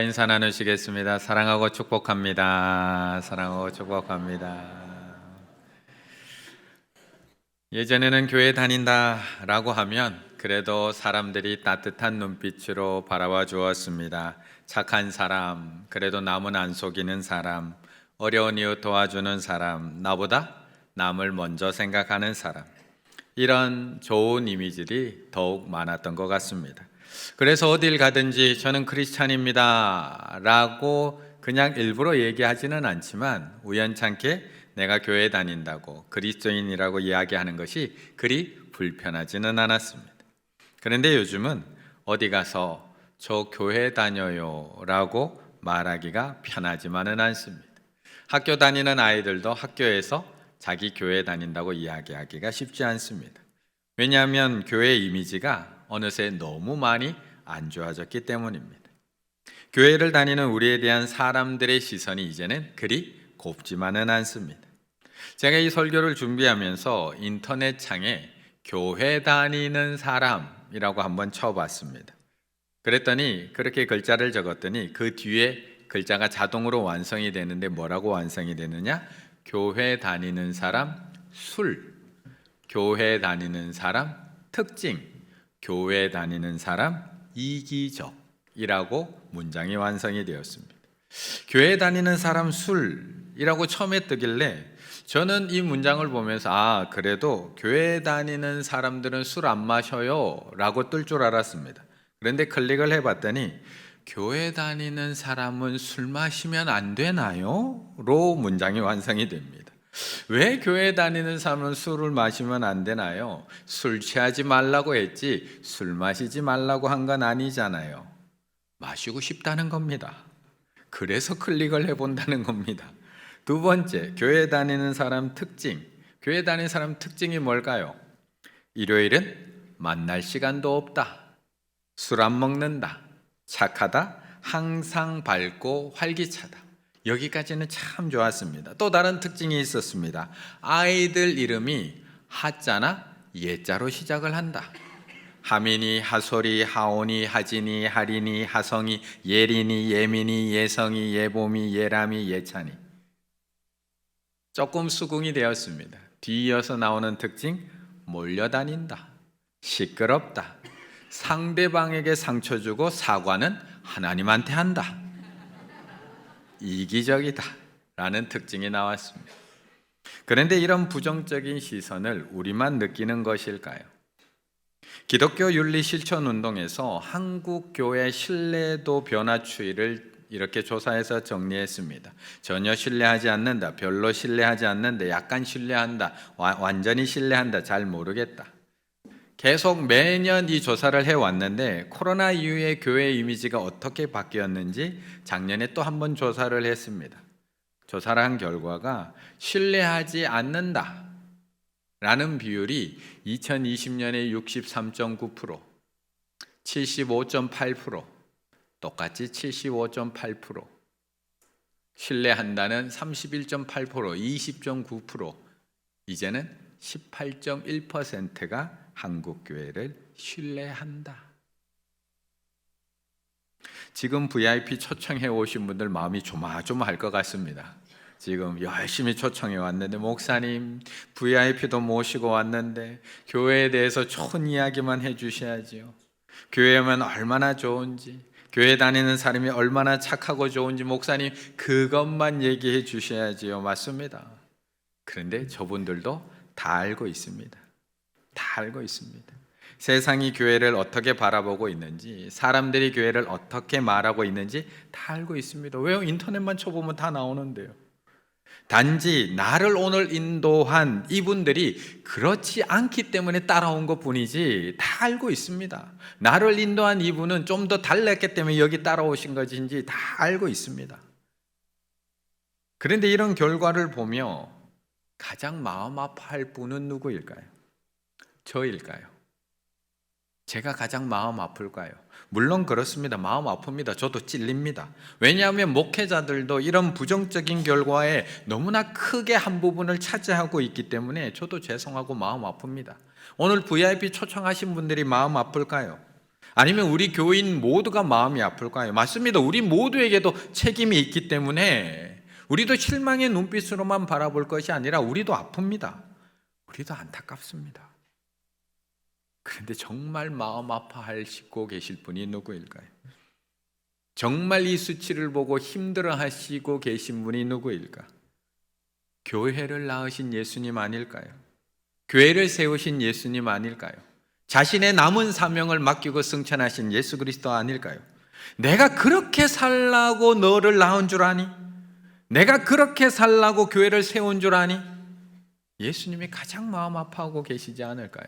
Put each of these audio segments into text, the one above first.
인사 나누시겠습니다. 사랑하고 축복합니다. 사랑하고 축복합니다. 예전에는 교회 다닌다라고 하면 그래도 사람들이 따뜻한 눈빛으로 바라봐 주었습니다. 착한 사람, 그래도 남은 안 속이는 사람, 어려운 이웃 도와주는 사람, 나보다 남을 먼저 생각하는 사람. 이런 좋은 이미지들이 더욱 많았던 것 같습니다. 그래서 어딜 가든지 저는 크리스찬입니다 라고 그냥 일부러 얘기하지는 않지만 우연찮게 내가 교회 다닌다고 그리스도인이라고 이야기하는 것이 그리 불편하지는 않았습니다. 그런데 요즘은 어디 가서 저 교회 다녀요 라고 말하기가 편하지만은 않습니다. 학교 다니는 아이들도 학교에서 자기 교회 다닌다고 이야기하기가 쉽지 않습니다. 왜냐하면 교회 이미지가 어느새 너무 많이 안 좋아졌기 때문입니다. 교회를 다니는 우리에 대한 사람들의 시선이 이제는 그리 곱지만은 않습니다. 제가 이 설교를 준비하면서 인터넷 창에 교회 다니는 사람이라고 한번 쳐봤습니다. 그랬더니 그렇게 글자를 적었더니 그 뒤에 글자가 자동으로 완성이 되는데 뭐라고 완성이 되느냐? 교회 다니는 사람 술, 교회 다니는 사람 특징, 교회 다니는 사람 이기적이라고 문장이 완성이 되었습니다. 교회 다니는 사람 술이라고 처음에 뜨길래 저는 이 문장을 보면서 그래도 교회 다니는 사람들은 술 안 마셔요 라고 뜰 줄 알았습니다. 그런데 클릭을 해봤더니 교회 다니는 사람은 술 마시면 안 되나요? 로 문장이 완성이 됩니다. 왜 교회 다니는 사람은 술을 마시면 안 되나요? 술 취하지 말라고 했지 술 마시지 말라고 한 건 아니잖아요. 마시고 싶다는 겁니다. 그래서 클릭을 해본다는 겁니다. 두 번째, 교회 다니는 사람 특징. 교회 다니는 사람 특징이 뭘까요? 일요일은 만날 시간도 없다. 술 안 먹는다. 착하다. 항상 밝고 활기차다. 여기까지는 참 좋았습니다. 또 다른 특징이 있었습니다. 아이들 이름이 하자나 예자로 시작을 한다. 하민이, 하솔이, 하온이, 하진이, 하린이, 하성이, 예린이, 예민이, 예성이, 예봄이, 예람이, 예찬이. 조금 수긍이 되었습니다. 뒤이어서 나오는 특징, 몰려다닌다, 시끄럽다, 상대방에게 상처 주고 사과는 하나님한테 한다, 이기적이다 라는 특징이 나왔습니다. 그런데 이런 부정적인 시선을 우리만 느끼는 것일까요? 기독교 윤리 실천 운동에서 한국 교회 신뢰도 변화 추이를 이렇게 조사해서 정리했습니다. 전혀 신뢰하지 않는다, 별로 신뢰하지 않는다, 약간 신뢰한다, 완전히 신뢰한다, 잘 모르겠다. 계속 매년 이 조사를 해왔는데 코로나 이후에 교회 이미지가 어떻게 바뀌었는지 작년에 또 한 번 조사를 했습니다. 조사를 한 결과가 신뢰하지 않는다 라는 비율이 2020년에 63.9%, 75.8%, 똑같이 75.8%, 신뢰한다는 31.8%, 20.9%, 이제는 18.1%가 한국 교회를 신뢰한다. 지금 VIP 초청해 오신 분들 마음이 조마조마할 것 같습니다. 지금 열심히 초청해 왔는데 목사님 VIP도 모시고 왔는데 교회에 대해서 좋은 이야기만 해 주셔야지요. 교회면 얼마나 좋은지, 교회 다니는 사람이 얼마나 착하고 좋은지 목사님 그것만 얘기해 주셔야지요. 맞습니다. 그런데 저분들도 다 알고 있습니다. 다 알고 있습니다. 세상이 교회를 어떻게 바라보고 있는지, 사람들이 교회를 어떻게 말하고 있는지 다 알고 있습니다. 왜요? 인터넷만 쳐보면 다 나오는데요. 단지 나를 오늘 인도한 이분들이 그렇지 않기 때문에 따라온 것 뿐이지 다 알고 있습니다. 나를 인도한 이분은 좀 더 달랐기 때문에 여기 따라오신 것인지 다 알고 있습니다. 그런데 이런 결과를 보며 가장 마음 아파할 분은 누구일까요? 저일까요? 제가 가장 마음 아플까요? 물론 그렇습니다. 마음 아픕니다. 저도 찔립니다. 왜냐하면 목회자들도 이런 부정적인 결과에 너무나 크게 한 부분을 차지하고 있기 때문에 저도 죄송하고 마음 아픕니다. 오늘 VIP 초청하신 분들이 마음 아플까요? 아니면 우리 교인 모두가 마음이 아플까요? 맞습니다. 우리 모두에게도 책임이 있기 때문에 우리도 실망의 눈빛으로만 바라볼 것이 아니라 우리도 아픕니다. 우리도 안타깝습니다. 그런데 정말 마음 아파하시고 계실 분이 누구일까요? 정말 이 수치를 보고 힘들어 하시고 계신 분이 누구일까? 교회를 낳으신 예수님 아닐까요? 교회를 세우신 예수님 아닐까요? 자신의 남은 사명을 맡기고 승천하신 예수 그리스도 아닐까요? 내가 그렇게 살라고 너를 낳은 줄 아니? 내가 그렇게 살라고 교회를 세운 줄 아니? 예수님이 가장 마음 아파하고 계시지 않을까요?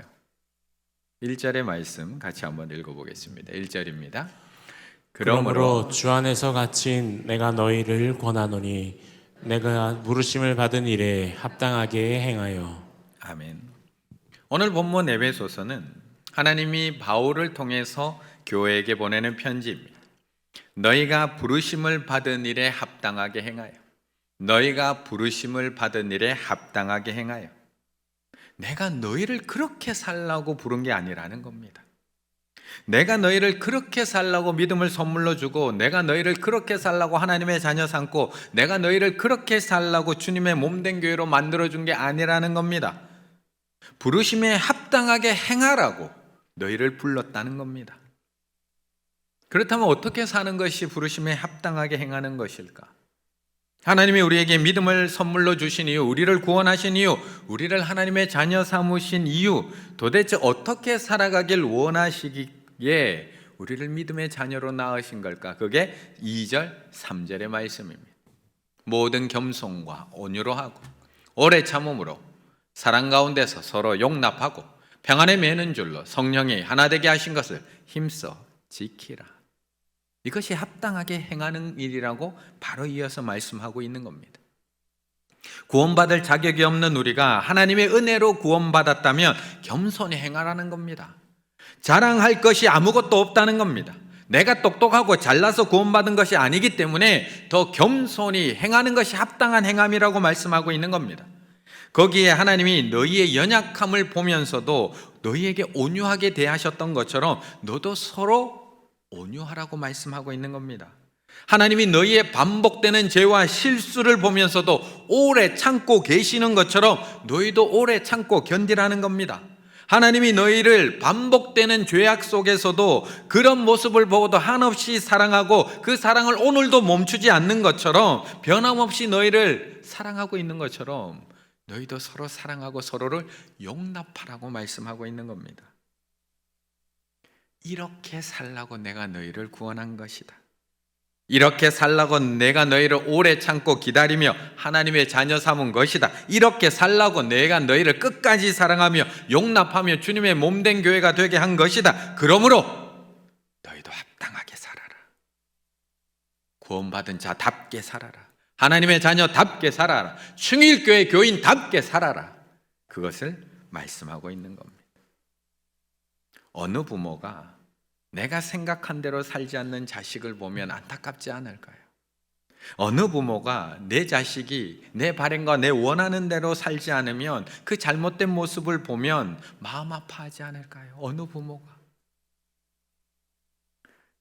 1절의 말씀 같이 한번 읽어보겠습니다. 1절입니다. 그러므로 주 안에서 갇힌 내가 너희를 권하노니 내가 부르심을 받은 일에 합당하게 행하여. 아멘. 오늘 본문 에베소서는 하나님이 바울을 통해서 교회에게 보내는 편지입니다. 너희가 부르심을 받은 일에 합당하게 행하여. 너희가 부르심을 받은 일에 합당하게 행하여. 내가 너희를 그렇게 살라고 부른 게 아니라는 겁니다. 내가 너희를 그렇게 살라고 믿음을 선물로 주고, 내가 너희를 그렇게 살라고 하나님의 자녀 삼고, 내가 너희를 그렇게 살라고 주님의 몸된 교회로 만들어준 게 아니라는 겁니다. 부르심에 합당하게 행하라고 너희를 불렀다는 겁니다. 그렇다면 어떻게 사는 것이 부르심에 합당하게 행하는 것일까? 하나님이 우리에게 믿음을 선물로 주신 이유, 우리를 구원하신 이유, 우리를 하나님의 자녀 삼으신 이유, 도대체 어떻게 살아가길 원하시기에 우리를 믿음의 자녀로 낳으신 걸까? 그게 2절, 3절의 말씀입니다. 모든 겸손과 온유로 하고 오래 참음으로 사랑 가운데서 서로 용납하고 평안에 매는 줄로 성령이 하나 되게 하신 것을 힘써 지키라. 이것이 합당하게 행하는 일이라고 바로 이어서 말씀하고 있는 겁니다. 구원받을 자격이 없는 우리가 하나님의 은혜로 구원받았다면 겸손히 행하라는 겁니다. 자랑할 것이 아무것도 없다는 겁니다. 내가 똑똑하고 잘나서 구원받은 것이 아니기 때문에 더 겸손히 행하는 것이 합당한 행함이라고 말씀하고 있는 겁니다. 거기에 하나님이 너희의 연약함을 보면서도 너희에게 온유하게 대하셨던 것처럼 너도 서로 온유하라고 말씀하고 있는 겁니다. 하나님이 너희의 반복되는 죄와 실수를 보면서도 오래 참고 계시는 것처럼 너희도 오래 참고 견디라는 겁니다. 하나님이 너희를 반복되는 죄악 속에서도 그런 모습을 보고도 한없이 사랑하고 그 사랑을 오늘도 멈추지 않는 것처럼, 변함없이 너희를 사랑하고 있는 것처럼 너희도 서로 사랑하고 서로를 용납하라고 말씀하고 있는 겁니다. 이렇게 살라고 내가 너희를 구원한 것이다. 이렇게 살라고 내가 너희를 오래 참고 기다리며 하나님의 자녀 삼은 것이다. 이렇게 살라고 내가 너희를 끝까지 사랑하며 용납하며 주님의 몸된 교회가 되게 한 것이다. 그러므로 너희도 합당하게 살아라. 구원받은 자답게 살아라. 하나님의 자녀답게 살아라. 충일교회 교인답게 살아라. 그것을 말씀하고 있는 겁니다. 어느 부모가 내가 생각한 대로 살지 않는 자식을 보면 안타깝지 않을까요? 어느 부모가 내 자식이 내 바램과 내 원하는 대로 살지 않으면 그 잘못된 모습을 보면 마음 아파하지 않을까요? 어느 부모가?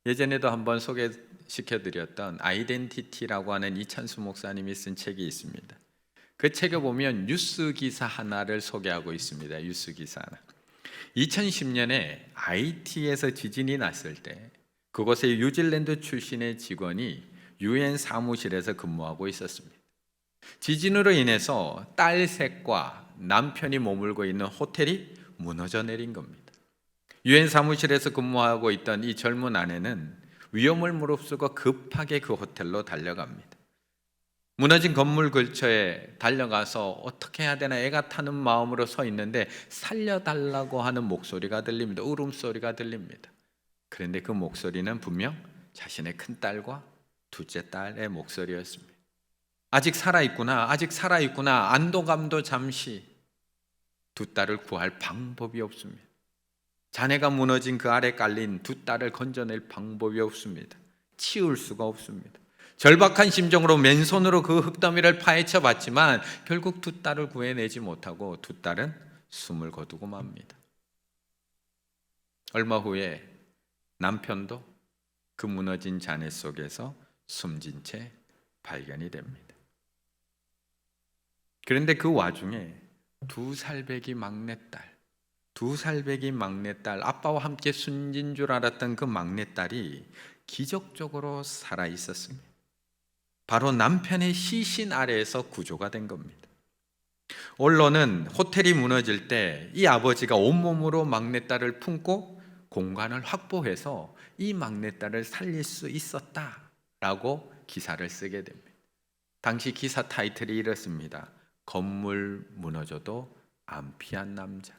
예전에도 한번 소개시켜드렸던 아이덴티티라고 하는 이찬수 목사님이 쓴 책이 있습니다. 그 책에 보면 뉴스 기사 하나를 소개하고 있습니다. 뉴스 기사 하나. 2010년에 하이티에서 지진이 났을 때 그곳에 뉴질랜드 출신의 직원이 유엔 사무실에서 근무하고 있었습니다. 지진으로 인해서 딸 셋과 남편이 머물고 있는 호텔이 무너져 내린 겁니다. 유엔 사무실에서 근무하고 있던 이 젊은 아내는 위험을 무릅쓰고 급하게 그 호텔로 달려갑니다. 무너진 건물 근처에 달려가서 어떻게 해야 되나 애가 타는 마음으로 서 있는데 살려달라고 하는 목소리가 들립니다. 울음소리가 들립니다. 그런데 그 목소리는 분명 자신의 큰딸과 둘째 딸의 목소리였습니다. 아직 살아있구나, 아직 살아있구나. 안도감도 잠시. 두 딸을 구할 방법이 없습니다. 자네가 무너진 그 아래 깔린 두 딸을 건져낼 방법이 없습니다. 치울 수가 없습니다. 절박한 심정으로 맨손으로 그 흙더미를 파헤쳐 봤지만 결국 두 딸을 구해내지 못하고 두 딸은 숨을 거두고 맙니다. 얼마 후에 남편도 그 무너진 잔해 속에서 숨진 채 발견이 됩니다. 그런데 그 와중에 2살배기 막내딸, 아빠와 함께 숨진 줄 알았던 그 막내딸이 기적적으로 살아 있었습니다. 바로 남편의 시신 아래에서 구조가 된 겁니다. 언론은 호텔이 무너질 때 이 아버지가 온몸으로 막내딸을 품고 공간을 확보해서 이 막내딸을 살릴 수 있었다라고 기사를 쓰게 됩니다. 당시 기사 타이틀이 이렇습니다. 건물 무너져도 안 피한 남자.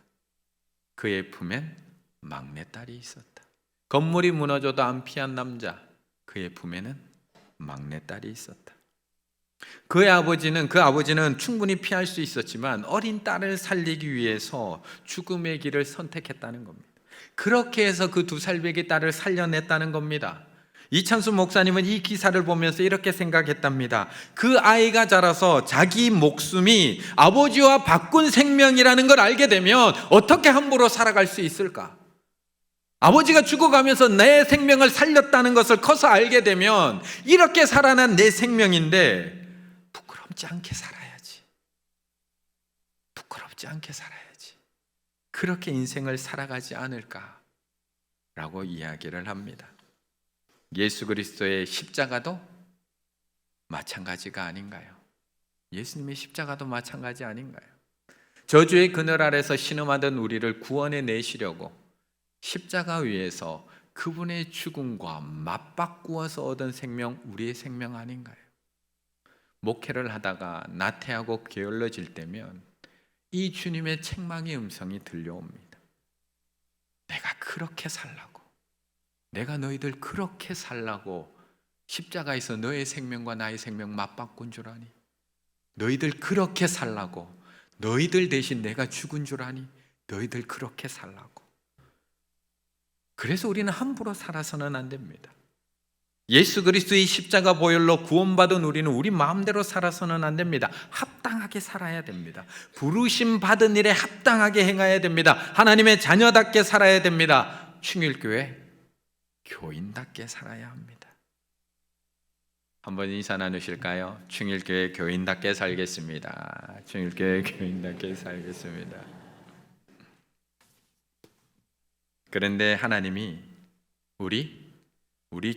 그의 품엔 막내딸이 있었다. 건물이 무너져도 안 피한 남자. 그의 품에는 막내딸이 있었다. 그 아버지는 충분히 피할 수 있었지만 어린 딸을 살리기 위해서 죽음의 길을 선택했다는 겁니다. 그렇게 해서 그 2살배기 딸을 살려냈다는 겁니다. 이찬수 목사님은 이 기사를 보면서 이렇게 생각했답니다. 그 아이가 자라서 자기 목숨이 아버지와 바꾼 생명이라는 걸 알게 되면 어떻게 함부로 살아갈 수 있을까? 아버지가 죽어가면서 내 생명을 살렸다는 것을 커서 알게 되면 이렇게 살아난 내 생명인데 부끄럽지 않게 살아야지. 그렇게 인생을 살아가지 않을까라고 이야기를 합니다. 예수 그리스도의 십자가도 마찬가지가 아닌가요? 예수님의 십자가도 마찬가지 아닌가요? 저주의 그늘 아래서 신음하던 우리를 구원해 내시려고 십자가 위에서 그분의 죽음과 맞바꾸어서 얻은 생명, 우리의 생명 아닌가요? 목회를 하다가 나태하고 게을러질 때면 이 주님의 책망의 음성이 들려옵니다. 내가 그렇게 살라고, 내가 너희들 그렇게 살라고 십자가에서 너의 생명과 나의 생명 맞바꾼 줄 아니? 너희들 그렇게 살라고, 너희들 대신 내가 죽은 줄 아니? 너희들 그렇게 살라고. 그래서 우리는 함부로 살아서는 안 됩니다. 예수 그리스도의 십자가 보혈로 구원받은 우리는 우리 마음대로 살아서는 안 됩니다. 합당하게 살아야 됩니다. 부르심 받은 일에 합당하게 행해야 됩니다. 하나님의 자녀답게 살아야 됩니다. 충일교회 교인답게 살아야 합니다. 한번 인사 나누실까요? 충일교회 교인답게 살겠습니다. 충일교회 교인답게 살겠습니다. 그런데 하나님이 우리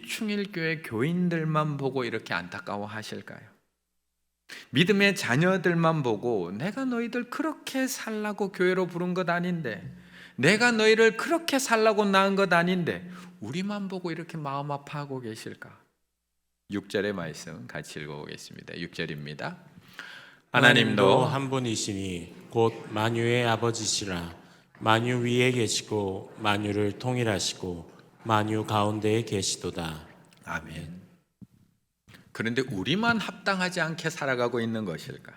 충일교회 교인들만 보고 이렇게 안타까워 하실까요? 믿음의 자녀들만 보고 내가 너희들 그렇게 살라고 교회로 부른 것 아닌데, 내가 너희를 그렇게 살라고 낳은 것 아닌데 우리만 보고 이렇게 마음 아파하고 계실까? 6절의 말씀 같이 읽어보겠습니다. 6절입니다. 하나님도 한 분이시니 곧 만유의 아버지시라. 만유 위에 계시고 만유를 통일하시고 만유 가운데에 계시도다. 아멘. 그런데 우리만 합당하지 않게 살아가고 있는 것일까?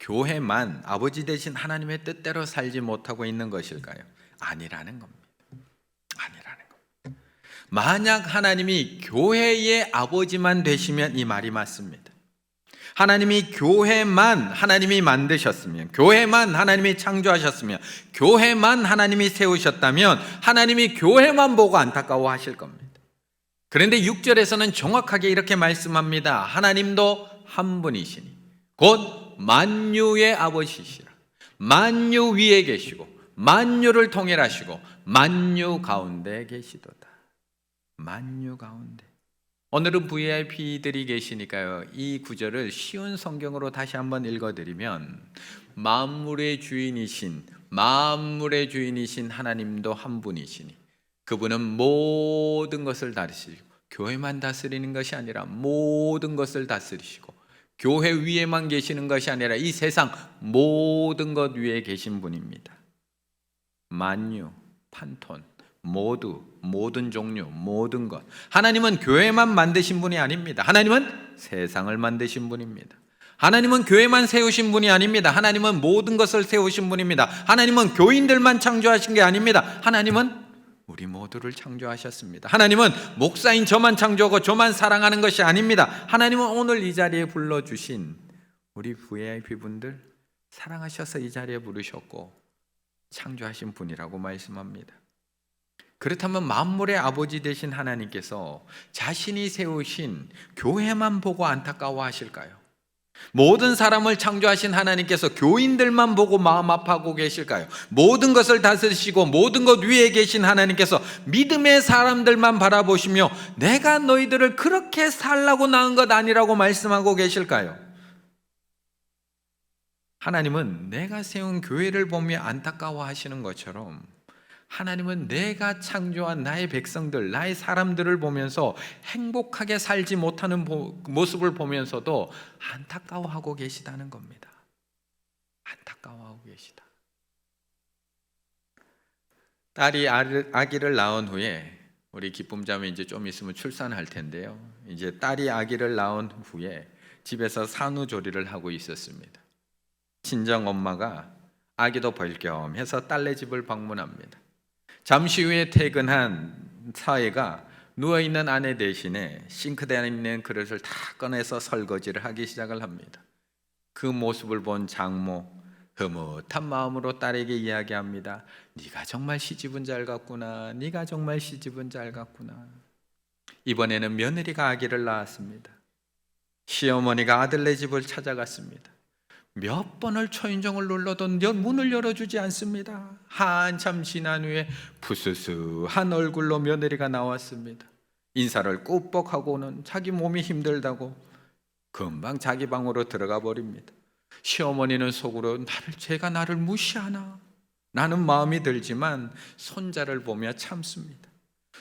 교회만 아버지 되신 하나님의 뜻대로 살지 못하고 있는 것일까요? 아니라는 겁니다. 만약 하나님이 교회의 아버지만 되시면 이 말이 맞습니다. 하나님이 교회만 하나님이 만드셨으면, 교회만 하나님이 창조하셨으면, 교회만 하나님이 세우셨다면 하나님이 교회만 보고 안타까워 하실 겁니다. 그런데 6절에서는 정확하게 이렇게 말씀합니다. 하나님도 한 분이시니 곧 만유의 아버지시라. 만유 위에 계시고 만유를 통일하시고 만유 가운데 계시도다. 만유 가운데. 오늘은 VIP들이 계시니까요, 이 구절을 쉬운 성경으로 다시 한번 읽어드리면, 만물의 주인이신 하나님도 한 분이시니 그분은 모든 것을 다스리시고, 교회만 다스리는 것이 아니라 모든 것을 다스리시고, 교회 위에만 계시는 것이 아니라 이 세상 모든 것 위에 계신 분입니다. 만유, 판톤, 모든 종류, 모든 것. 하나님은 교회만 만드신 분이 아닙니다. 하나님은 세상을 만드신 분입니다. 하나님은 교회만 세우신 분이 아닙니다. 하나님은 모든 것을 세우신 분입니다. 하나님은 교인들만 창조하신 게 아닙니다. 하나님은 우리 모두를 창조하셨습니다. 하나님은 목사인 저만 창조하고 저만 사랑하는 것이 아닙니다. 하나님은 오늘 이 자리에 불러주신 우리 VIP 분들 사랑하셔서 이 자리에 부르셨고, 창조하신 분이라고 말씀합니다. 그렇다면 만물의 아버지 되신 하나님께서 자신이 세우신 교회만 보고 안타까워하실까요? 모든 사람을 창조하신 하나님께서 교인들만 보고 마음 아파하고 계실까요? 모든 것을 다스리시고 모든 것 위에 계신 하나님께서 믿음의 사람들만 바라보시며 내가 너희들을 그렇게 살라고 낳은 것 아니라고 말씀하고 계실까요? 하나님은 내가 세운 교회를 보며 안타까워하시는 것처럼 하나님은 내가 창조한 나의 백성들, 나의 사람들을 보면서 행복하게 살지 못하는 모습을 보면서도 안타까워하고 계시다는 겁니다. 안타까워하고 계시다. 딸이 아기를 낳은 후에 우리 기쁨자매 이제 좀 있으면 출산할 텐데요. 이제 딸이 아기를 낳은 후에 집에서 산후조리를 하고 있었습니다. 친정 엄마가 아기도 볼 겸 해서 딸네 집을 방문합니다. 잠시 후에 퇴근한 사위가 누워있는 아내 대신에 싱크대에 있는 그릇을 다 꺼내서 설거지를 하기 시작을 합니다. 그 모습을 본 장모 흐뭇한 마음으로 딸에게 이야기합니다. 네가 정말 시집은 잘 갔구나. 네가 정말 시집은 잘 갔구나. 이번에는 며느리가 아기를 낳았습니다. 시어머니가 아들네 집을 찾아갔습니다. 몇 번을 초인종을 눌러도 문을 열어주지 않습니다. 한참 지난 후에 푸스스한 얼굴로 며느리가 나왔습니다. 인사를 꾸벅하고는 자기 몸이 힘들다고 금방 자기 방으로 들어가 버립니다. 시어머니는 속으로 제가 나를 무시하나 라는 마음이 들지만 손자를 보며 참습니다.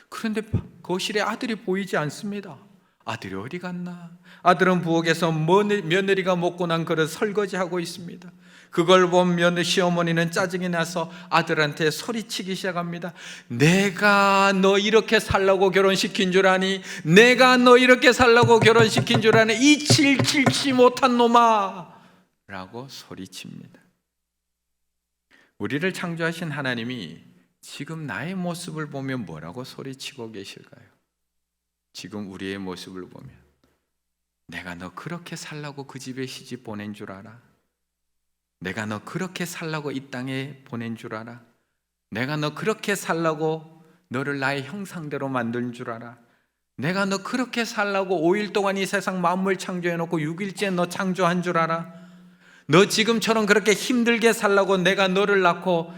그런데 거실에 아들이 보이지 않습니다. 아들이 어디 갔나? 아들은 부엌에서 며느리가 먹고 난 그릇 설거지하고 있습니다. 그걸 본 시어머니는 짜증이 나서 아들한테 소리치기 시작합니다. 내가 너 이렇게 살라고 결혼시킨 줄 아니? 내가 너 이렇게 살라고 결혼시킨 줄 아니? 이 칠칠치 못한 놈아! 라고 소리칩니다. 우리를 창조하신 하나님이 지금 나의 모습을 보면 뭐라고 소리치고 계실까요? 지금 우리의 모습을 보면 내가 너 그렇게 살라고 그 집에 시집 보낸 줄 알아? 내가 너 그렇게 살라고 이 땅에 보낸 줄 알아? 내가 너 그렇게 살라고 너를 나의 형상대로 만든 줄 알아? 내가 너 그렇게 살라고 5일 동안 이 세상 만물 창조해놓고 6일째 너 창조한 줄 알아? 너 지금처럼 그렇게 힘들게 살라고 내가 너를 낳고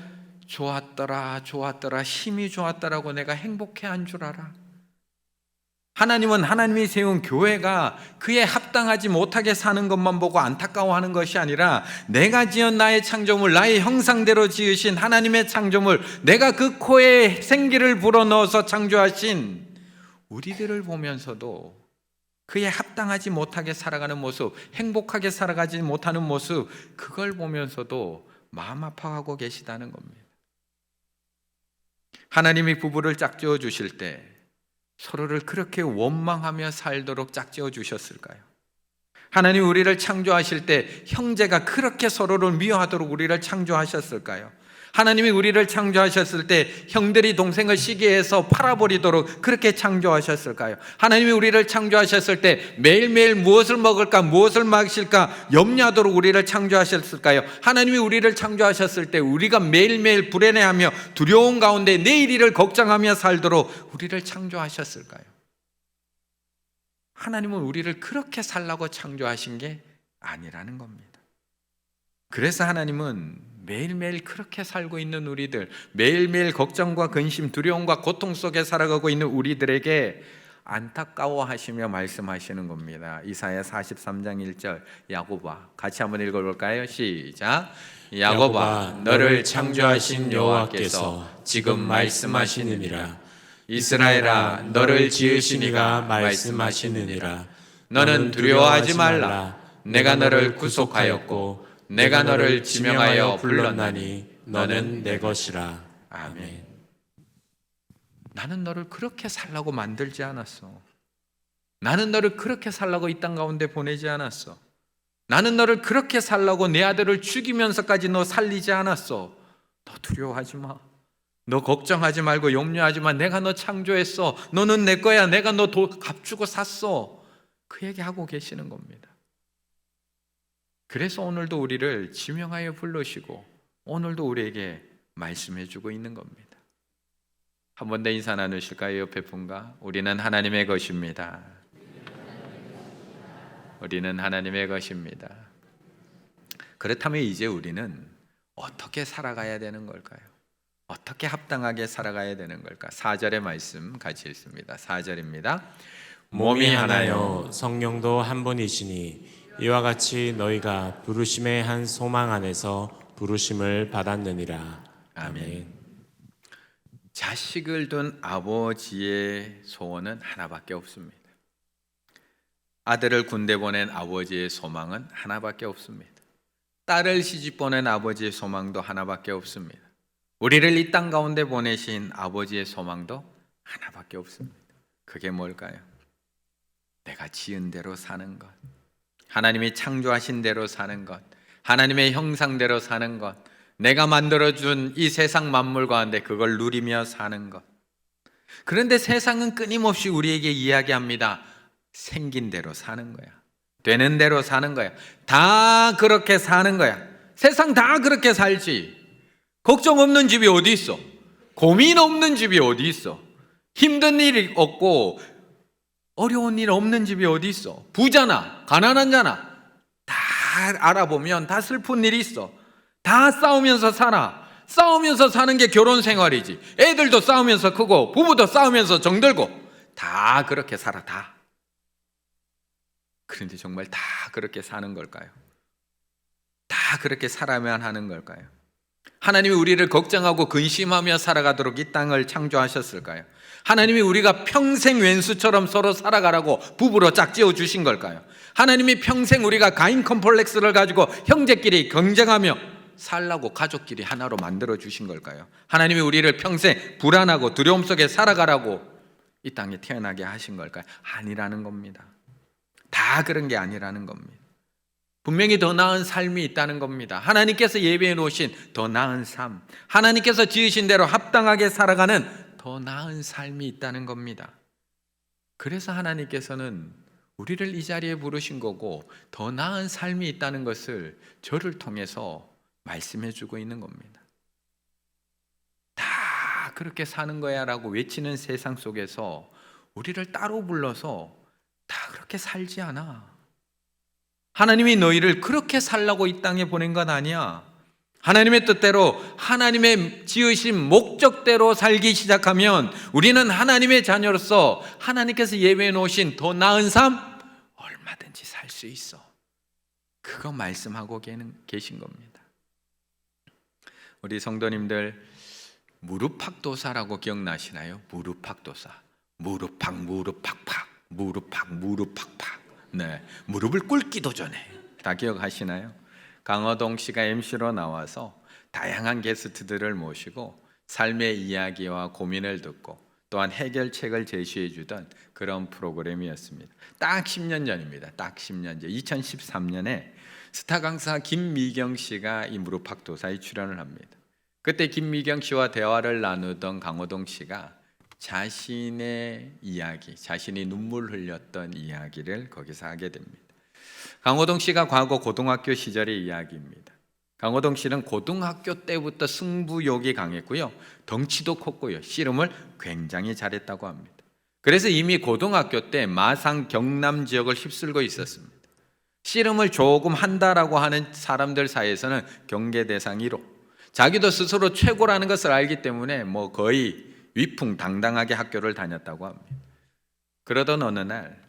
좋았더라 힘이 좋았더라고 내가 행복해한 줄 알아? 하나님은 하나님이 세운 교회가 그에 합당하지 못하게 사는 것만 보고 안타까워하는 것이 아니라 내가 지은 나의 창조물, 나의 형상대로 지으신 하나님의 창조물, 내가 그 코에 생기를 불어넣어서 창조하신 우리들을 보면서도 그에 합당하지 못하게 살아가는 모습, 행복하게 살아가지 못하는 모습, 그걸 보면서도 마음 아파하고 계시다는 겁니다. 하나님이 부부를 짝지어 주실 때 서로를 그렇게 원망하며 살도록 짝지어 주셨을까요? 하나님 우리를 창조하실 때 형제가 그렇게 서로를 미워하도록 우리를 창조하셨을까요? 하나님이 우리를 창조하셨을 때 형들이 동생을 시기해서 팔아버리도록 그렇게 창조하셨을까요? 하나님이 우리를 창조하셨을 때 매일매일 무엇을 먹을까 무엇을 마실까 염려하도록 우리를 창조하셨을까요? 하나님이 우리를 창조하셨을 때 우리가 매일매일 불안해하며 두려운 가운데 내일 일을 걱정하며 살도록 우리를 창조하셨을까요? 하나님은 우리를 그렇게 살라고 창조하신 게 아니라는 겁니다. 그래서 하나님은 매일매일 그렇게 살고 있는 우리들, 매일매일 걱정과 근심, 두려움과 고통 속에 살아가고 있는 우리들에게 안타까워하시며 말씀하시는 겁니다. 이사야 43장 1절 야곱아, 같이 한번 읽어볼까요? 시작. 야곱아, 너를 창조하신 여호와께서 지금 말씀하시느니라. 이스라엘아, 너를 지으신 이가 말씀하시느니라. 너는 두려워하지 말라. 내가 너를 구속하였고 내가 너를 지명하여 불렀나니 너는 내 것이라. 아멘. 나는 너를 그렇게 살라고 만들지 않았어. 나는 너를 그렇게 살라고 이 땅 가운데 보내지 않았어. 나는 너를 그렇게 살라고 내 아들을 죽이면서까지 너 살리지 않았어. 너 두려워하지 마. 너 걱정하지 말고 염려하지 마. 내가 너 창조했어. 너는 내 거야. 내가 너 값 주고 샀어. 그 얘기하고 계시는 겁니다. 그래서 오늘도 우리를 지명하여 부르시고 오늘도 우리에게 말씀해 주고 있는 겁니다. 한 번 더 인사 나누실까요? 옆에 분과. 우리는 하나님의 것입니다. 우리는 하나님의 것입니다. 그렇다면 이제 우리는 어떻게 살아가야 되는 걸까요? 어떻게 합당하게 살아가야 되는 걸까? 4절의 말씀 같이 읽습니다. 4절입니다. 몸이 하나요 성령도 한 분이시니 이와 같이 너희가 부르심의 한 소망 안에서 부르심을 받았느니라. 아멘. 자식을 둔 아버지의 소원은 하나밖에 없습니다. 아들을 군대 보낸 아버지의 소망은 하나밖에 없습니다. 딸을 시집 보낸 아버지의 소망도 하나밖에 없습니다. 우리를 이 땅 가운데 보내신 아버지의 소망도 하나밖에 없습니다. 그게 뭘까요? 내가 지은 대로 사는 것, 하나님이 창조하신 대로 사는 것, 하나님의 형상대로 사는 것, 내가 만들어준 이 세상 만물 가운데 그걸 누리며 사는 것. 그런데 세상은 끊임없이 우리에게 이야기합니다. 생긴 대로 사는 거야. 되는 대로 사는 거야. 다 그렇게 사는 거야. 세상 다 그렇게 살지. 걱정 없는 집이 어디 있어? 고민 없는 집이 어디 있어? 힘든 일이 없고 어려운 일 없는 집이 어디 있어? 부자나 가난한 자나 다 알아보면 다 슬픈 일이 있어. 다 싸우면서 살아. 싸우면서 사는 게 결혼 생활이지. 애들도 싸우면서 크고 부부도 싸우면서 정들고 다 그렇게 살아. 다. 그런데 정말 다 그렇게 사는 걸까요? 다 그렇게 살아야만 하는 걸까요? 하나님이 우리를 걱정하고 근심하며 살아가도록 이 땅을 창조하셨을까요? 하나님이 우리가 평생 왼수처럼 서로 살아가라고 부부로 짝지어 주신 걸까요? 하나님이 평생 우리가 가인 컴플렉스를 가지고 형제끼리 경쟁하며 살라고 가족끼리 하나로 만들어 주신 걸까요? 하나님이 우리를 평생 불안하고 두려움 속에 살아가라고 이 땅에 태어나게 하신 걸까요? 아니라는 겁니다. 다 그런 게 아니라는 겁니다. 분명히 더 나은 삶이 있다는 겁니다. 하나님께서 예비해 놓으신 더 나은 삶, 하나님께서 지으신 대로 합당하게 살아가는 더 나은 삶이 있다는 겁니다. 그래서 하나님께서는 우리를 이 자리에 부르신 거고 더 나은 삶이 있다는 것을 저를 통해서 말씀해 주고 있는 겁니다. 다 그렇게 사는 거야 라고 외치는 세상 속에서 우리를 따로 불러서 다 그렇게 살지 않아. 하나님이 너희를 그렇게 살라고 이 땅에 보낸 건 아니야. 하나님의 뜻대로 하나님의 지으신 목적대로 살기 시작하면 우리는 하나님의 자녀로서 하나님께서 예배해 놓으신 더 나은 삶 얼마든지 살 수 있어. 그거 말씀하고 계신 겁니다. 우리 성도님들 무릎팍도사라고 기억나시나요? 무릎팍도사. 무릎팍팍팍 무릎팍팍. 네, 무릎을 꿇기도 전에. 다 기억하시나요? 강호동 씨가 MC로 나와서 다양한 게스트들을 모시고 삶의 이야기와 고민을 듣고 또한 해결책을 제시해 주던 그런 프로그램이었습니다. 딱 10년 전입니다. 딱 10년 전 2013년에 스타 강사 김미경 씨가 이 무릎팍도사에 출연을 합니다. 그때 김미경 씨와 대화를 나누던 강호동 씨가 자신의 이야기, 자신이 눈물 흘렸던 이야기를 거기서 하게 됩니다. 강호동 씨가 과거 고등학교 시절의 이야기입니다. 강호동 씨는 고등학교 때부터 승부욕이 강했고요, 덩치도 컸고요, 씨름을 굉장히 잘했다고 합니다. 그래서 이미 고등학교 때 마상 경남 지역을 휩쓸고 있었습니다. 씨름을 조금 한다라고 하는 사람들 사이에서는 경계 대상 1호, 자기도 스스로 최고라는 것을 알기 때문에 뭐 거의 위풍당당하게 학교를 다녔다고 합니다. 그러던 어느 날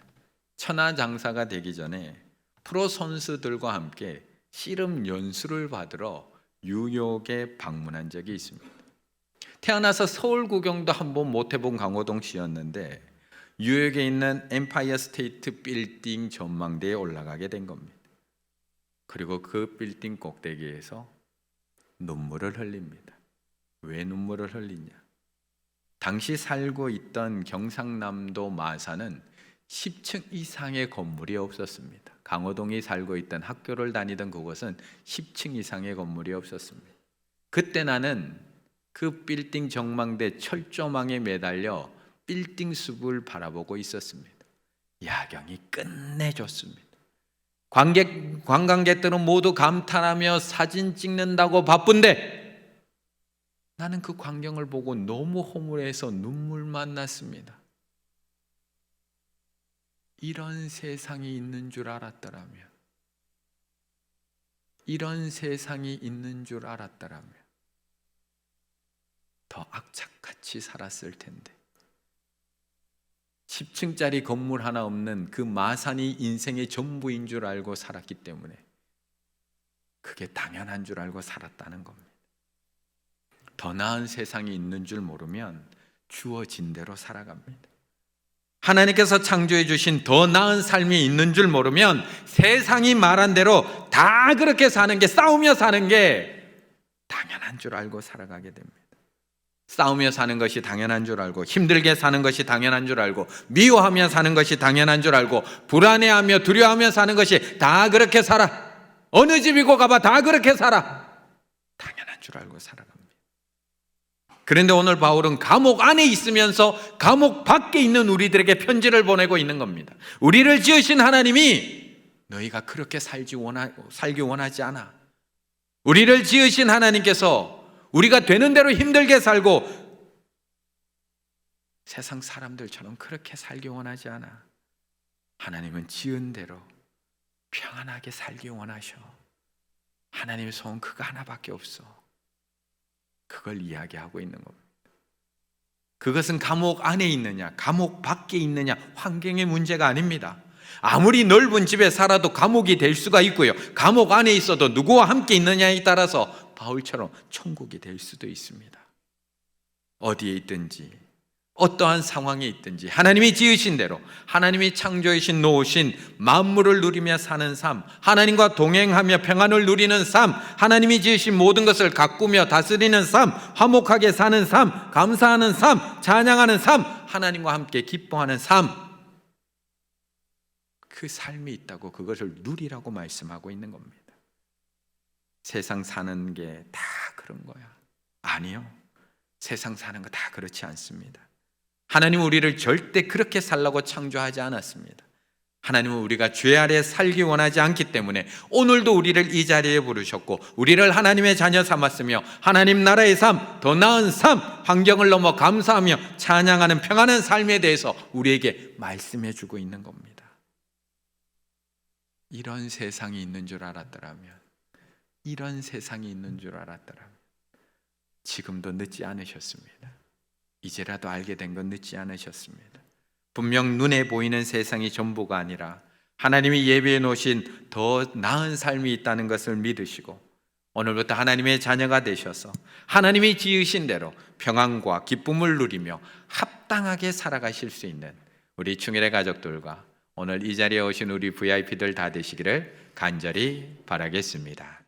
천하장사가 되기 전에 프로 선수들과 함께 씨름 연수를 받으러 뉴욕에 방문한 적이 있습니다. 태어나서 서울 구경도 한번 못 해본 강호동 씨였는데 뉴욕에 있는 엠파이어 스테이트 빌딩 전망대에 올라가게 된 겁니다. 그리고 그 빌딩 꼭대기에서 눈물을 흘립니다. 왜 눈물을 흘리냐? 당시 살고 있던 경상남도 마산은 10층 이상의 건물이 없었습니다. 강호동이 살고 있던 학교를 다니던 그곳은 10층 이상의 건물이 없었습니다. 그때 나는 그 빌딩 전망대 철조망에 매달려 빌딩 숲을 바라보고 있었습니다. 야경이 끝내줬습니다. 관광객들은 모두 감탄하며 사진 찍는다고 바쁜데 나는 그 광경을 보고 너무 허물해서 눈물만 났습니다. 이런 세상이 있는 줄 알았더라면, 이런 세상이 있는 줄 알았더라면 더 악착같이 살았을 텐데, 10층짜리 건물 하나 없는 그 마산이 인생의 전부인 줄 알고 살았기 때문에 그게 당연한 줄 알고 살았다는 겁니다. 더 나은 세상이 있는 줄 모르면 주어진 대로 살아갑니다. 하나님께서 창조해 주신 더 나은 삶이 있는 줄 모르면 세상이 말한 대로 다 그렇게 사는 게, 싸우며 사는 게 당연한 줄 알고 살아가게 됩니다. 싸우며 사는 것이 당연한 줄 알고, 힘들게 사는 것이 당연한 줄 알고, 미워하며 사는 것이 당연한 줄 알고, 불안해하며 두려워하며 사는 것이 다 그렇게 살아. 어느 집이고 가봐 다 그렇게 살아. 당연한 줄 알고 살아갑니다. 그런데 오늘 바울은 감옥 안에 있으면서 감옥 밖에 있는 우리들에게 편지를 보내고 있는 겁니다. 우리를 지으신 하나님이 너희가 그렇게 살기 원하지 않아. 우리를 지으신 하나님께서 우리가 되는 대로 힘들게 살고 세상 사람들처럼 그렇게 살기 원하지 않아. 하나님은 지은 대로 평안하게 살기 원하셔. 하나님의 소원 그거 하나밖에 없어. 그걸 이야기하고 있는 겁니다. 그것은 감옥 안에 있느냐, 감옥 밖에 있느냐, 환경의 문제가 아닙니다. 아무리 넓은 집에 살아도 감옥이 될 수가 있고요, 감옥 안에 있어도 누구와 함께 있느냐에 따라서 바울처럼 천국이 될 수도 있습니다. 어디에 있든지, 어떠한 상황에 있든지 하나님이 지으신 대로, 하나님이 창조하신 놓으신 만물을 누리며 사는 삶, 하나님과 동행하며 평안을 누리는 삶, 하나님이 지으신 모든 것을 가꾸며 다스리는 삶, 화목하게 사는 삶, 감사하는 삶, 찬양하는 삶, 하나님과 함께 기뻐하는 삶, 그 삶이 있다고 그것을 누리라고 말씀하고 있는 겁니다. 세상 사는 게 다 그런 거야? 아니요, 세상 사는 거 다 그렇지 않습니다. 하나님은 우리를 절대 그렇게 살라고 창조하지 않았습니다. 하나님은 우리가 죄 아래 살기 원하지 않기 때문에 오늘도 우리를 이 자리에 부르셨고, 우리를 하나님의 자녀 삼았으며 하나님 나라의 삶, 더 나은 삶, 환경을 넘어 감사하며 찬양하는 평안한 삶에 대해서 우리에게 말씀해 주고 있는 겁니다. 이런 세상이 있는 줄 알았더라면, 이런 세상이 있는 줄 알았더라면 지금도 늦지 않으셨습니다. 이제라도 알게 된 건 늦지 않으셨습니다. 분명 눈에 보이는 세상이 전부가 아니라 하나님이 예비해 놓으신 더 나은 삶이 있다는 것을 믿으시고, 오늘부터 하나님의 자녀가 되셔서 하나님이 지으신 대로 평안과 기쁨을 누리며 합당하게 살아가실 수 있는 우리 충일의 가족들과 오늘 이 자리에 오신 우리 VIP들 다 되시기를 간절히 바라겠습니다.